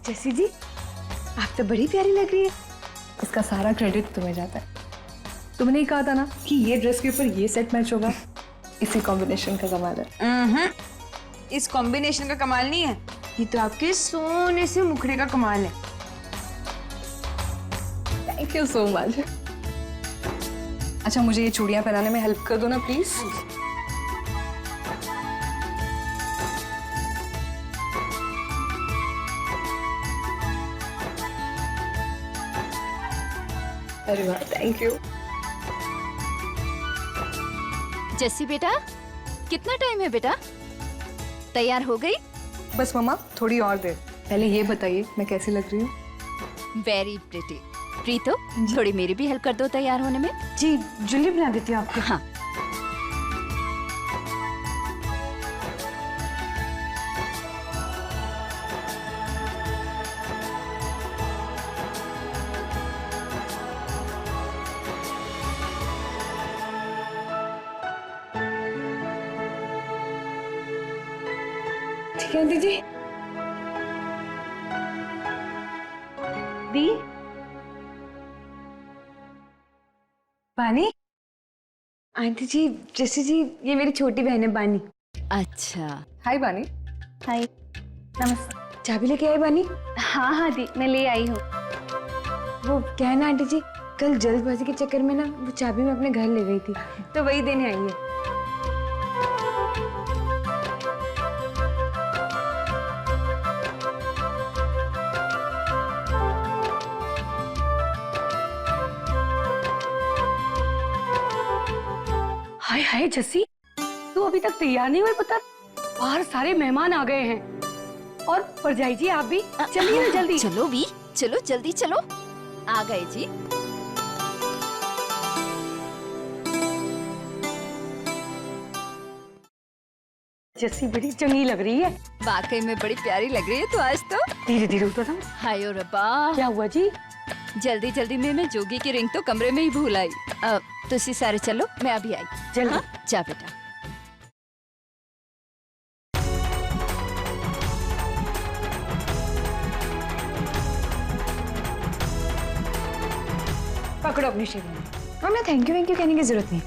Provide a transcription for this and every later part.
जैसी जी, आप तो बड़ी प्यारी लग रही है। इसका सारा क्रेडिट तुम्हें जाता है। तुमने नहीं कहा था ना कि ये ड्रेस के ऊपर ये सेट मैच होगा? इसी कॉम्बिनेशन का कमाल है। इस कॉम्बिनेशन का कमाल नहीं है, ये तो आपके सोने से मुखड़े का कमाल है। Thank you so much. अच्छा, मुझे ये चूड़ियां पहनाने में हेल्प कर दो ना प्लीज। अरे वाह, थैंक यू। जैसी बेटा, कितना टाइम है बेटा? तैयार हो गई? बस मम्मा, थोड़ी और देर। पहले ये बताइए मैं कैसी लग रही हूँ? Very pretty. प्रीतो, थोड़ी मेरी भी हेल्प कर दो तैयार होने में। जी, जल्दी बना देती हूँ आपको। हाँ। ठीक है आंटी जी। दी बानी। आंटी जी, जैसी जी, ये मेरी छोटी बहन है बानी। अच्छा। हाय बानी। हाय, नमस्ते। चाबी लेके आई बानी? हाँ हाँ दी, मैं ले आई हूँ। वो क्या है ना आंटी जी, कल जल्दबाजी के चक्कर में ना वो चाबी मैं अपने घर ले गई थी, तो वही देने आई है। हाय हाय जस्सी, तू अभी तक तैयार नहीं हुई? पता बाहर सारे मेहमान आ गए हैं। और परजाई जी आप भी चलिए ना जल्दी। चलो भी, चलो जल्दी चलो। आ गए जी। जस्सी बड़ी चंगी लग रही है। वाकई में बड़ी प्यारी लग रही है तो आज तो। धीरे धीरे उतर। हाय ओ रब्बा, क्या हुआ जी? जल्दी जल्दी में मैं जोगी की रिंग तो कमरे में ही भूल आई। तुसी सारे चलो, मैं अभी आई। जल्दी। हाँ? जा बेटा। पकड़ो अपनी शेरवानी। और ना थैंक यू कहने की जरूरत नहीं,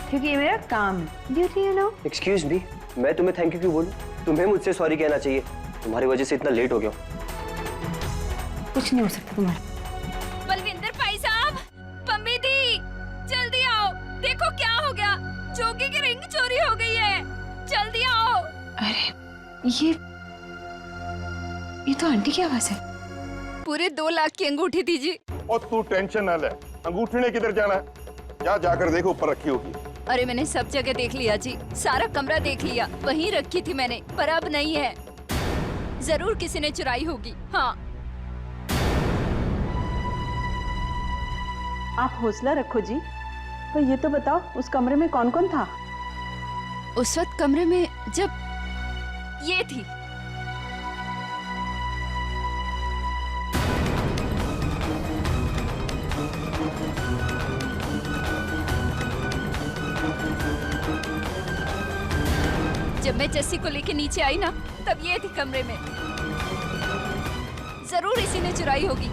क्योंकि ये मेरा काम है। Duty you know. Excuse me, मैं तुम्हें थैंक यू क्यों बोलूं? तुम्हें मुझसे सॉरी कहना चाहिए, तुम्हारी वजह से इतना लेट हो गया। कुछ नहीं हो सकता तुम्हारा। बलविंदर भाई साहब, पम्मी दी, जल्दी आओ। देखो क्या हो गया, जोगी की रिंग चोरी हो गई है। जल्दी आओ। अरे ये तो आंटी की आवाज है। पूरे 2 लाख की अंगूठी दीजिए। और तू टेंशन ना ले, अंगूठी ने किधर जाना है? जा जाकर देखो, ऊपर रखी होगी। अरे मैंने सब जगह देख लिया जी, सारा कमरा देख लिया, वहीं रखी थी मैंने, पर अब नहीं है। जरूर किसी ने चुराई होगी। हाँ। आप हौसला रखो जी। तो ये तो बताओ, उस कमरे में कौन कौन था? उस वक्त कमरे में जब ये थी। जब मैं जस्सी को लेके नीचे आई ना, तब ये थी कमरे में। जरूर इसी ने चुराई होगी।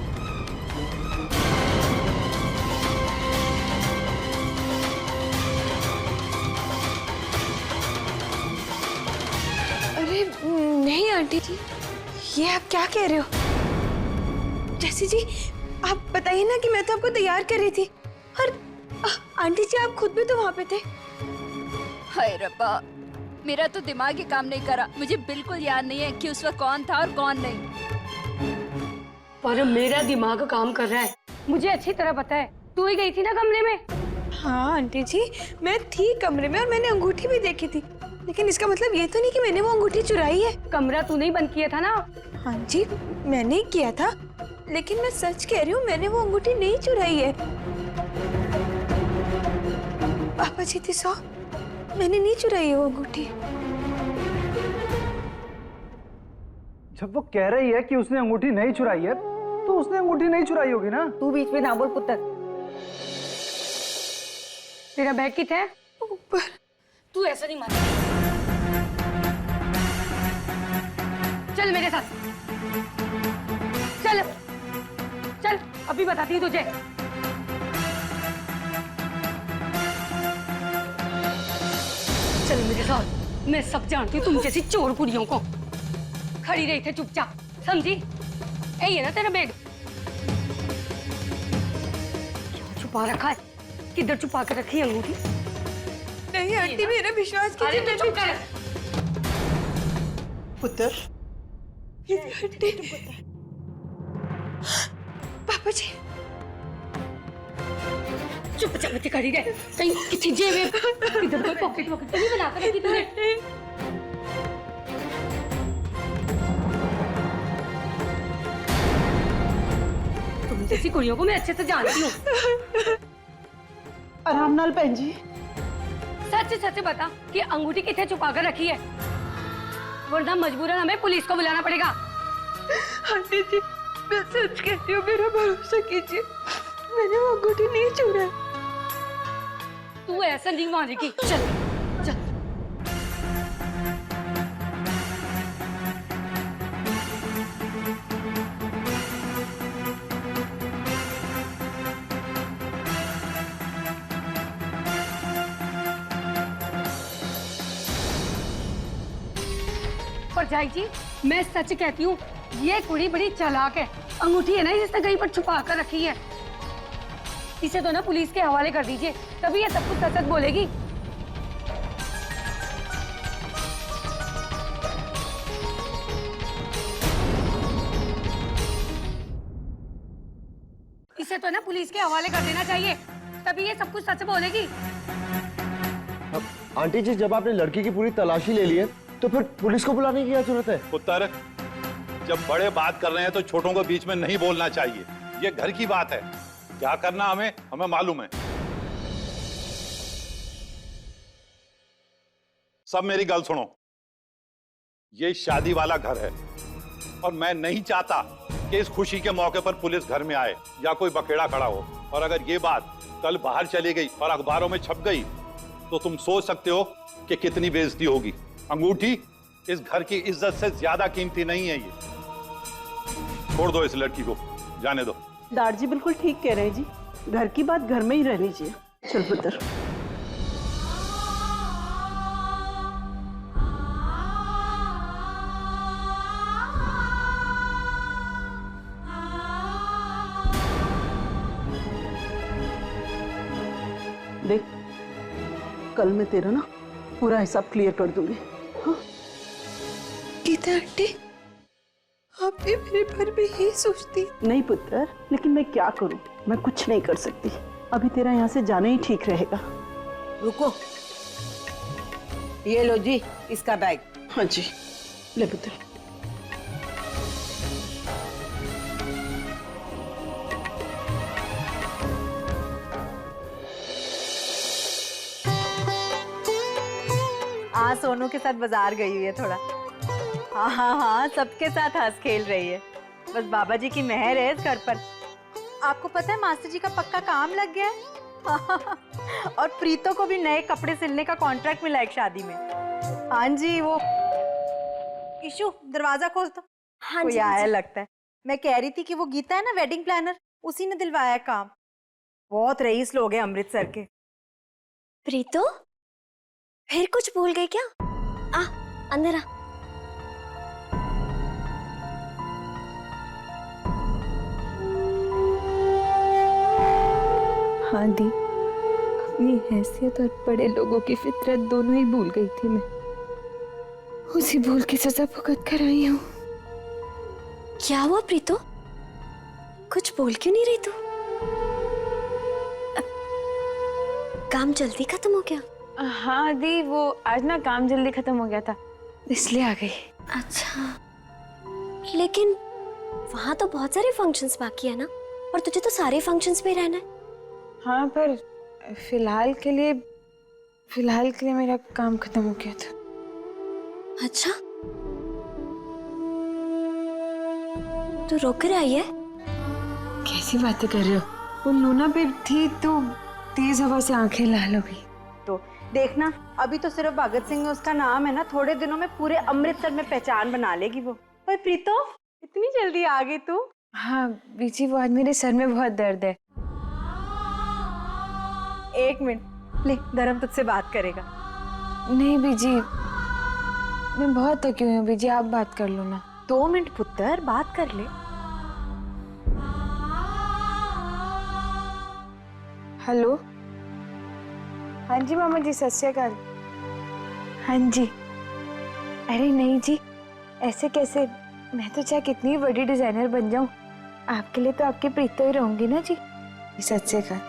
अरे नहीं आंटी जी, ये आप क्या कह रहे हो? जैसी जी, आप बताइए ना कि मैं तो आपको तैयार कर रही थी। और आंटी जी, आप खुद भी तो वहां पे थे। हाय रब्बा, मेरा तो दिमाग ही काम नहीं करा। मुझे बिल्कुल याद नहीं है कि उस वक्त कौन था और कौन नहीं। पर मेरा दिमाग काम कर रहा है, मुझे अच्छी तरह पता है। तू ही गई थी ना कमरे में? हाँ आंटी जी, मैं थी कमरे में और मैंने अंगूठी भी देखी थी, लेकिन इसका मतलब ये तो नहीं कि मैंने वो अंगूठी चुराई है। कमरा तूने ही बंद किया था ना? हाँ जी, मैंने ही किया था, लेकिन मैं सच कह रही हूँ, मैंने वो अंगूठी नहीं चुराई है। पापा जी थी सौ, मैंने नहीं चुराई है वो अंगूठी। जब वो कह रही है कि उसने अंगूठी नहीं चुराई है, तो उसने अंगूठी नहीं चुराई होगी ना। तू बीच में ना बोल पुत्र। तेरा बैग कित है? ऊपर। तू ऐसा नहीं मानता। चल मेरे साथ। अभी बताती हूँ तुझे। चल मेरे साथ, मैं सब जानती हूँ तुम जैसी चोर कुड़ियों को। खड़ी रही थे चुपचाप, समझी? यही है ना तेरा बैग? क्या छुपा रखा है? किधर छुपा के रखी है अंगूठी? नहीं आंटी, मेरा विश्वास कीजिए। अरे तू चुप कर। पुत्र, आंटी, पापा जी, चुपचाप से खड़ी रहे। कहीं किसी जेब में किधर कोई पॉकेट वॉकेट तो नहीं बना कर रखी तूने? तुम जैसी कुड़ियों को मैं अच्छे से जानती हूँ। आराम नाल भैन जी। सच सच बता कि अंगूठी कितने छुपा कर रखी है, वरना मजबूरन हमें पुलिस को बुलाना पड़ेगा। आंटी जी, मैं सच कहती हूँ, मेरा भरोसा कीजिए, मैंने वो अंगूठी नहीं छुड़ा। तू ऐसा नहीं मानेगी। चल चल। परजाई जी, मैं सच कहती हूँ, ये कुड़ी बड़ी चालाक है। अंगूठी है ना जिसने कहीं पर छुपा कर रखी है, इसे तो ना पुलिस के हवाले कर दीजिए, तभी ये सब कुछ सच सच बोलेगी। इसे तो ना पुलिस के हवाले कर देना चाहिए, तभी ये सब कुछ सच बोलेगी। आंटी जी, जब आपने लड़की की पूरी तलाशी ले ली है तो फिर पुलिस को बुलाने की क्या जरूरत है? पुत्र, जब बड़े बात कर रहे हैं तो छोटों को बीच में नहीं बोलना चाहिए। ये घर की बात है, क्या करना हमें मालूम है। सब मेरी गल सुनो, ये शादी वाला घर है और मैं नहीं चाहता कि इस खुशी के मौके पर पुलिस घर में आए या कोई बखेड़ा खड़ा हो। और अगर ये बात कल बाहर चली गई और अखबारों में छप गई तो तुम सोच सकते हो कि कितनी बेइज्जती होगी। अंगूठी इस घर की इज्जत से ज्यादा कीमती नहीं है। ये छोड़ दो, इस लड़की को जाने दो। दार जी बिल्कुल ठीक कह रहे हैं जी, घर की बात घर में ही रहनी चाहिए। चल पुत्र। देख, कल मैं तेरा ना पूरा हिसाब क्लियर कर दूंगी। हाँ? गीता आंटी, आप भी मेरे बारे में यही सोचती? नहीं पुत्र, लेकिन मैं क्या करूं, मैं कुछ नहीं कर सकती। अभी तेरा यहाँ से जाना ही ठीक रहेगा। रुको, ये लो जी इसका बैग। हाँ जी, ले पुत्र। हाँ, सोनू के साथ बाजार गई हुई है थोड़ा। हाँ हाँ हाँ, सबके साथ हंस खेल रही है। बस बाबा जी की मेहर है इस घर पर। आपको पता है मास्टर जी का पक्का काम लग गया है। और प्रीतो को भी नए कपड़े सिलने का कॉन्ट्रैक्ट मिला एक शादी में। हाँ जी, वो इशू दरवाजा खोल तो। हाँ कोई आया लगता है। मैं कह रही थी कि वो गीता है ना वेडिंग प्लानर, उसी ने दिलवाया है काम। बहुत रईस लोग हैं अमृतसर के। प्रीतो, फिर कुछ भूल गए क्या? आ, अंदर आ। हाँ दी, अपनी हैसियत और बड़े लोगों की फितरत दोनों ही भूल गई थी मैं। उसी भूल की सजा भुगत कर आई हूँ। क्या हुआ प्रीतो? कुछ बोल क्यों नहीं रही तू? काम जल्दी खत्म हो गया? हाँ दी, वो आज ना काम जल्दी खत्म हो गया था, इसलिए आ गई। अच्छा, लेकिन वहाँ तो बहुत सारे फंक्शंस बाकी है ना, और तुझे तो सारे फंक्शंस में रहना है। हाँ, पर फिलहाल के लिए मेरा काम खत्म हो गया था। अच्छा, तू रोक कर आई है? कैसी बातें कर रहे हो? वो लूना पे थी तो तेज हवा से आंखें लाल हो गई। तो देखना, अभी तो सिर्फ भगत सिंह उसका नाम है ना, थोड़े दिनों में पूरे अमृतसर में पहचान बना लेगी वो। ओए प्रीतो, इतनी जल्दी आ गई तू? हाँ बीजी, वो आज मेरे सर में बहुत दर्द है। एक मिनट, ले धर्म तुझसे बात करेगा। नहीं बीजी, मैं बहुत थकी हुई हूँ बीजी, आप बात कर लो ना। 2 मिनट पुत्र, बात कर ले। हेलो, हाँ जी मामा जी, सत श्री अकाल। हाँ जी, अरे नहीं जी, ऐसे कैसे, मैं तो चाहे कितनी बड़ी डिजाइनर बन जाऊं, आपके लिए तो आपकी प्रीत ही रहूंगी ना जी। सत श्री अकाल।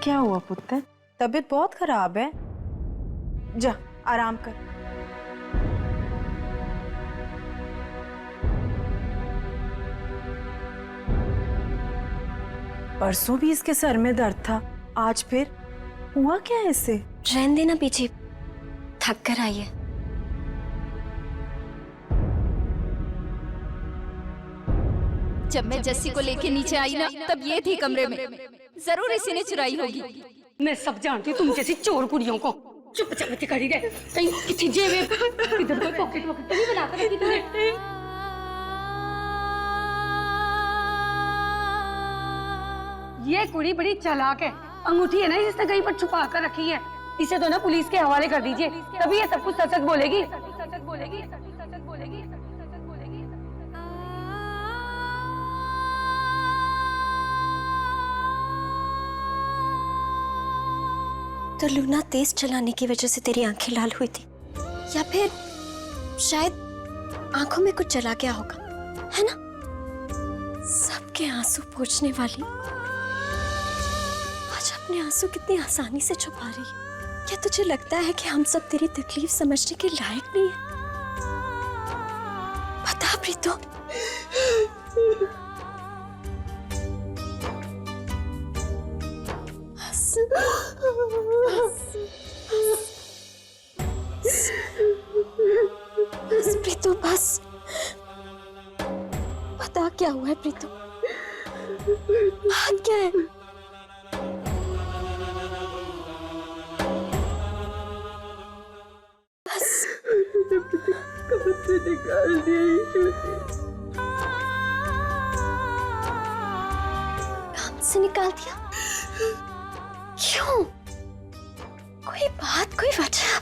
क्या हुआ पुत्र? तबीयत बहुत खराब है, जा आराम कर। परसों भी इसके सर में दर्द था, आज फिर हुआ क्या है इसे? रहने देना पीछे, थक कर आई है। जब मैं जस्सी को लेके नीचे आई ना, तब ये थी कमरे में। जरूर इसी ने चुराई होगी। मैं सब जानती हूँ तुम जैसी चोर कुड़ियों को। चुपचाप के खड़ी रह, कहीं किसी जेब में इधर कोई पॉकेट वॉकेट तो नहीं बना कर रखी तूने? ये कुड़ी बड़ी चालाक है, अंगूठी है ना जिसने कहीं पर छुपा कर रखी है, इसे तो ना पुलिस के हवाले कर दीजिए, तभी ये सब कुछ सच सच बोलेगी। सच बोलेगी, सच बोलेगी। तो लूना तेज चलाने की वजह से तेरी आंखें लाल हुई थी, या फिर शायद आंखों में कुछ चला गया होगा, है ना? सबके आंसू पोंछने वाली आज अपने आंसू कितनी आसानी से छुपा रही है। क्या तुझे लगता है कि हम सब तेरी तकलीफ समझने के लायक नहीं है? बता प्रीतो। प्रीतो बस, बता क्या हुआ है प्रीतो, बात क्या है? बस कब से निकाल दिया ईश्वर, काम से निकाल दिया? क्यों? कोई बात, कोई वजह,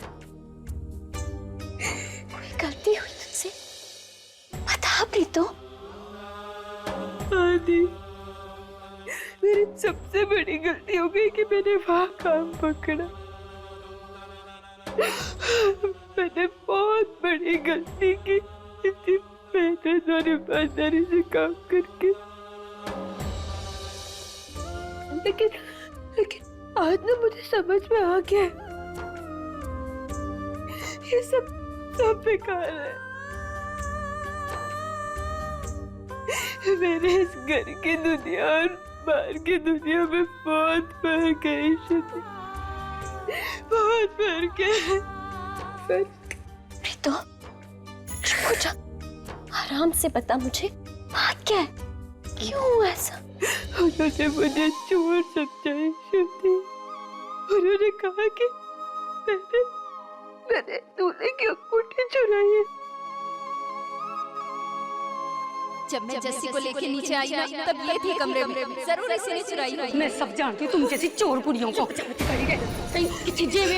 कोई गलती हुई तुझसे? बता प्रीतो। आदि, मेरी सबसे बड़ी गलती हो गई कि मैंने वहाँ काम पकड़ा। मैंने बहुत बड़ी गलती की, इतनी मेहनत और ईमानदारी से काम करके। लेकिन आज ना मुझे समझ में आ गया, ये सब बेकार है। मेरे इस घर की दुनिया और बाहर की दुनिया में बहुत फर्क है ईश्वरी, बहुत फर्क है। प्रीतो रुको जा, आराम से बता मुझे, बात क्या है, क्यों ऐसा? उन्होंने मुझे चोर समझा ईश्वरी, उन्होंने कहा कि मैंने दूल्हे की अंगूठी चुराई है। जब मैं जस्सी को लेके नीचे आई ना, तब ये थी कमरे में। जरूर इसी ने चुराई होगी। मैं सब जानती हूँ तुम जैसी चोर कुड़ियों को। कहीं किसी जेब में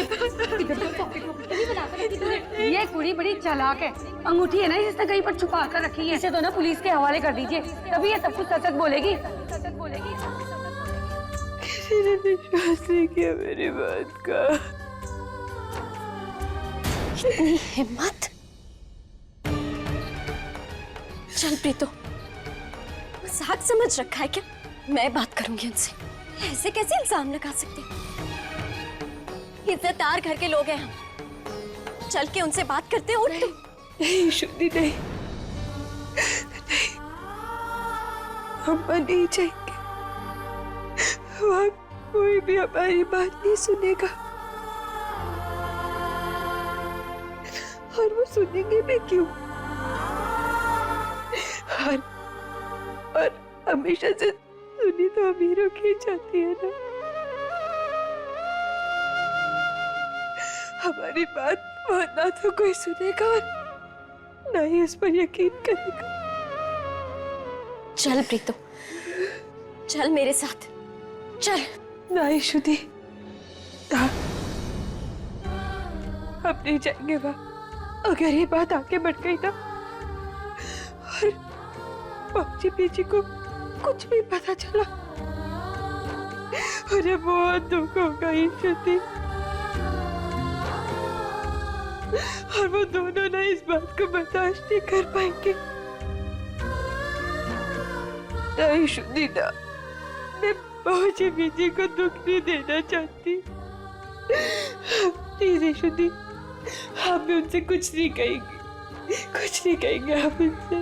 इधर कोई पॉकेट वॉकेट तो नहीं बना कर रखी तूने? ये कुड़ी बड़ी चालाक है, अंगूठी है ना जिसने कहीं पर छुपा कर रखी है, इसे तो ना पुलिस के हवाले कर दीजिए, तभी ये सब कुछ सच बोलेगी। सच बोलेगी। किसी ने विश्वास नहीं किया मेरी बात का। इतनी हिम्मत? चल प्रीतो, मजाक समझ रखा है क्या? मैं बात करूंगी उनसे। ऐसे कैसे इल्जाम लगा सकते? इज्जतदार घर के लोग हैं हम, चल के उनसे बात करते हैं। उठ तुम। नहीं शुद्धि, नहीं, हम नहीं जाएंगे, वहाँ कोई भी हमारी बात नहीं सुनेगा, और वो सुनेंगे भी क्यों? और हमेशा से सुनी तो अमीरों की जाती है ना। हमारी बात वो ना तो कोई सुनेगा और ना ही उस पर यकीन करेगा। चल प्रीतो, चल मेरे साथ, चल। नहीं श्रुति, अब नहीं जाएंगे वहाँ। अगर ये बात आगे बढ़ गई ना और बाबूजी पीजी को कुछ भी पता चला, मुझे बहुत दुख होगा श्रुति। और वो दोनों ना इस बात को बर्दाश्त नहीं कर पाएंगे। नहीं श्रुति ना, मैं बाबूजी पीजी को दुख नहीं देना चाहती। प्लीज श्रुति, आप भी उनसे कुछ नहीं कहेंगे, कुछ नहीं कहेंगे आप उनसे।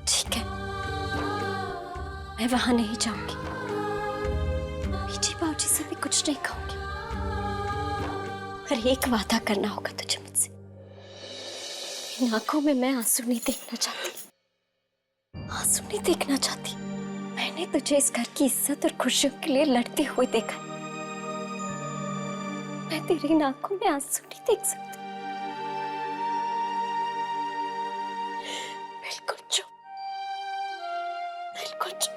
ठीक है, मैं वहां नहीं जाऊंगी, पीजी बाबूजी से भी कुछ नहीं कहूंगी। पर एक वादा करना होगा तुझे मुझसे, इन आंखों में मैं आंसू नहीं देखना चाहती, आंसू नहीं देखना चाहती। मैंने तुझे इस घर की इज्जत और खुशियों के लिए लड़ते हुए देखा, मैं तेरी इन आंखों में आंसू नहीं देख सकती। बिल्कुल चुप, बिल्कुल चुप।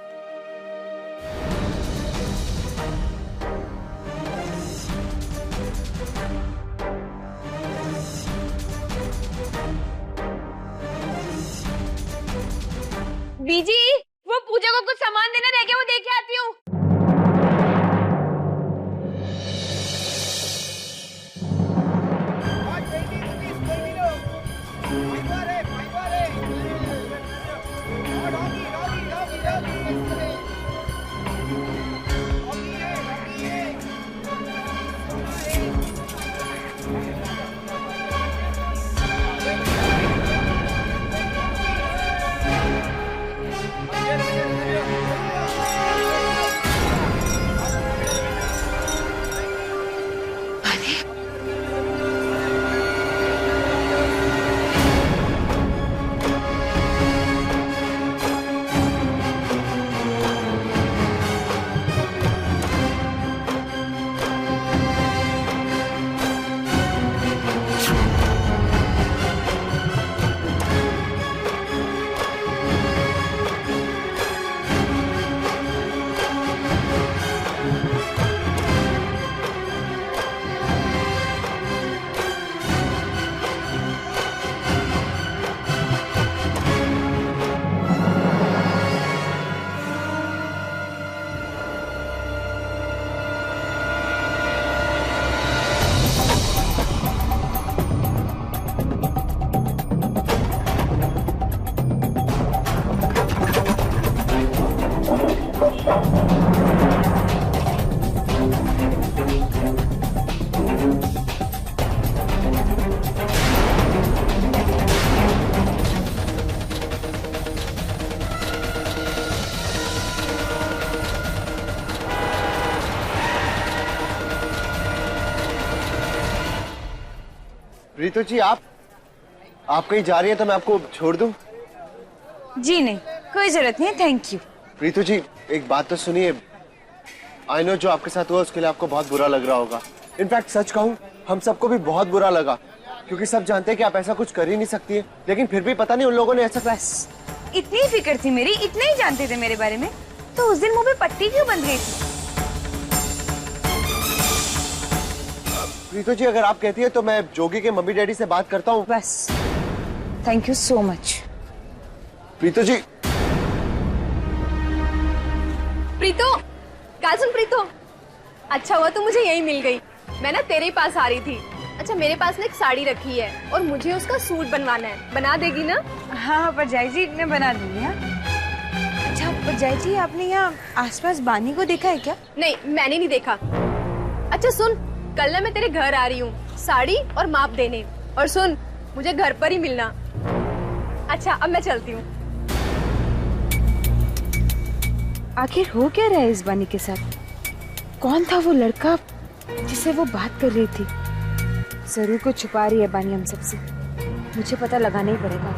बीजी, वो पूजा को कुछ सामान देना रह गया, वो देख के आती हूँ। प्रीतो जी, आप कहीं जा रही हैं तो मैं आपको छोड़ दूं? जी नहीं, कोई जरूरत नहीं, थैंक यू। प्रीतो जी, एक बात तो सुनिए। आई नो जो आपके साथ हुआ उसके लिए आपको बहुत बुरा लग रहा होगा। इनफैक्ट सच कहूं, हम सबको भी बहुत बुरा लगा, क्योंकि सब जानते हैं कि आप ऐसा कुछ कर ही नहीं सकती है, लेकिन फिर भी पता नहीं उन लोगों ने ऐसा। बस इतनी फिक्र थी मेरी, इतना ही जानते थे मेरे बारे में, तो उस दिन मुंह पे पट्टी क्यों बंध गई थी? प्रीतो जी, अगर आप कहती है तो मैं जोगी के मम्मी डैडी से बात करता हूँ। बस, thank you so much. Preeto ji. Preeto, गाल सुन प्रीतो, अच्छा हुआ तू मुझे यही मिल गई। मैं ना तेरे पास आ रही थी। अच्छा, मेरे पास ना एक साड़ी रखी है और मुझे उसका सूट बनवाना है, बना देगी ना? हाँ परजाई जी, ने बना दूंगी। अच्छा परजाई जी, आपने यहाँ आसपास बानी को देखा है क्या? नहीं, मैंने नहीं देखा। अच्छा सुन, कल ना मैं तेरे घर आ रही हूँ साड़ी और माप देने, और सुन मुझे घर पर ही मिलना। अच्छा अब मैं चलती हूँ। आखिर हो क्या रहा है इस बानी के साथ? कौन था वो लड़का जिससे वो बात कर रही थी? जरूर कुछ छुपा रही है बानी हम सबसे, मुझे पता लगाना ही पड़ेगा।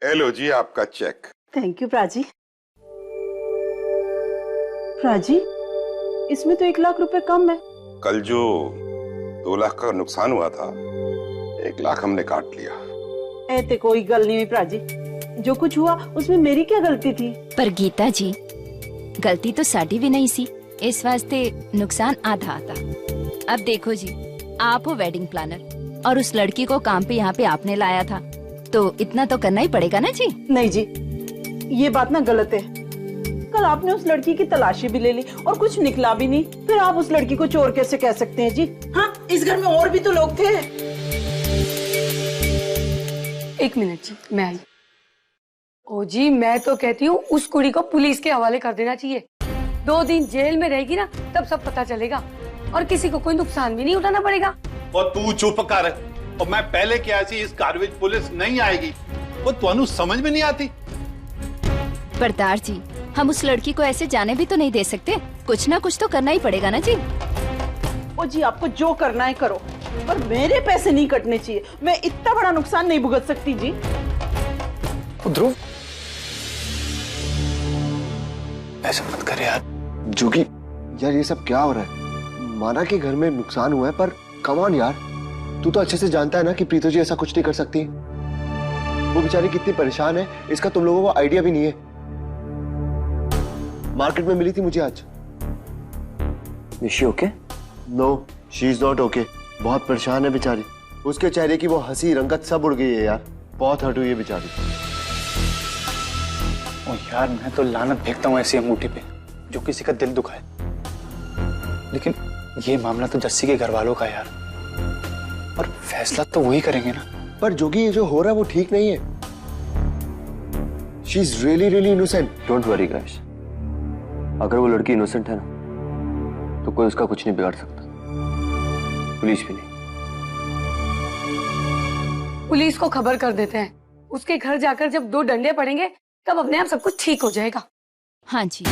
हेलो जी, आपका check. Thank you Prachi. Prachi, इसमें तो 1 लाख रुपए कम है। कल जो 2 लाख का नुकसान हुआ था, 1 लाख हमने काट लिया। ऐते कोई गल नहीं हुई प्राजी, जो कुछ हुआ उसमें मेरी क्या गलती थी? पर गीता जी, गलती तो साडी भी नहीं सी, इस वास्ते नुकसान आधा आता। अब देखो जी, आप हो वेडिंग प्लानर और उस लड़की को काम पे यहाँ पे आपने लाया था, तो इतना तो करना ही पड़ेगा ना जी। नहीं जी, ये बात ना गलत है। कल आपने उस लड़की की तलाशी भी ले ली और कुछ निकला भी नहीं, फिर आप उस लड़की को चोर कैसे कह सकते हैं जी? हाँ, इस घर में और भी तो लोग थे। एक मिनट जी, मैं आई। ओ जी, मैं तो कहती हूँ उस कुड़ी को पुलिस के हवाले कर देना चाहिए। 2 दिन जेल में रहेगी ना, तब सब पता चलेगा और किसी को कोई नुकसान भी नहीं उठाना पड़ेगा। और तू चुप कर। और मैं पहले क्या ऐसी इस घर में पुलिस नहीं आएगी, वो तुहानू समझ में नहीं आती। बरदार जी, हम उस लड़की को ऐसे जाने भी तो नहीं दे सकते, कुछ ना कुछ तो करना ही पड़ेगा ना जी। ओ जी, आपको जो करना है करो, पर मेरे पैसे नहीं कटने चाहिए। मैं इतना बड़ा नुकसान नहीं भुगत सकती जी। ध्रुव, ऐसा मत कर यार। जोगी, यार ये सब क्या हो रहा है? माना कि घर में नुकसान हुआ है, पर कम ऑन यार, तू तो अच्छे से जानता है ना कि प्रीतो जी ऐसा कुछ नहीं कर सकती। वो बेचारी कितनी परेशान है, इसका तुम लोगों को आइडिया भी नहीं है। मार्केट में मिली थी मुझे आज। Is she okay? No, she is not okay. बहुत परेशान है बेचारी। उसके चेहरे की वो हंसी रंगत सब उड़ गई है यार। बहुत हर्ट हुई है बेचारी। ओ यार, मैं तो लानत फेंकता हूँ ऐसी अंगूठी पे जो किसी का दिल दुखाए, लेकिन ये मामला तो जस्सी के घर वालों का है यार, और फैसला तो वही करेंगे ना। पर जोगी, ये जो हो रहा है वो ठीक नहीं है। She is really really innocent. Don't worry guys, अगर वो लड़की इनोसेंट है ना, तो कोई उसका कुछ नहीं बिगाड़ सकता, पुलिस भी नहीं। पुलिस को खबर कर देते हैं, उसके घर जाकर जब 2 डंडे पड़ेंगे तब अपने आप सब कुछ ठीक हो जाएगा। हाँ जी।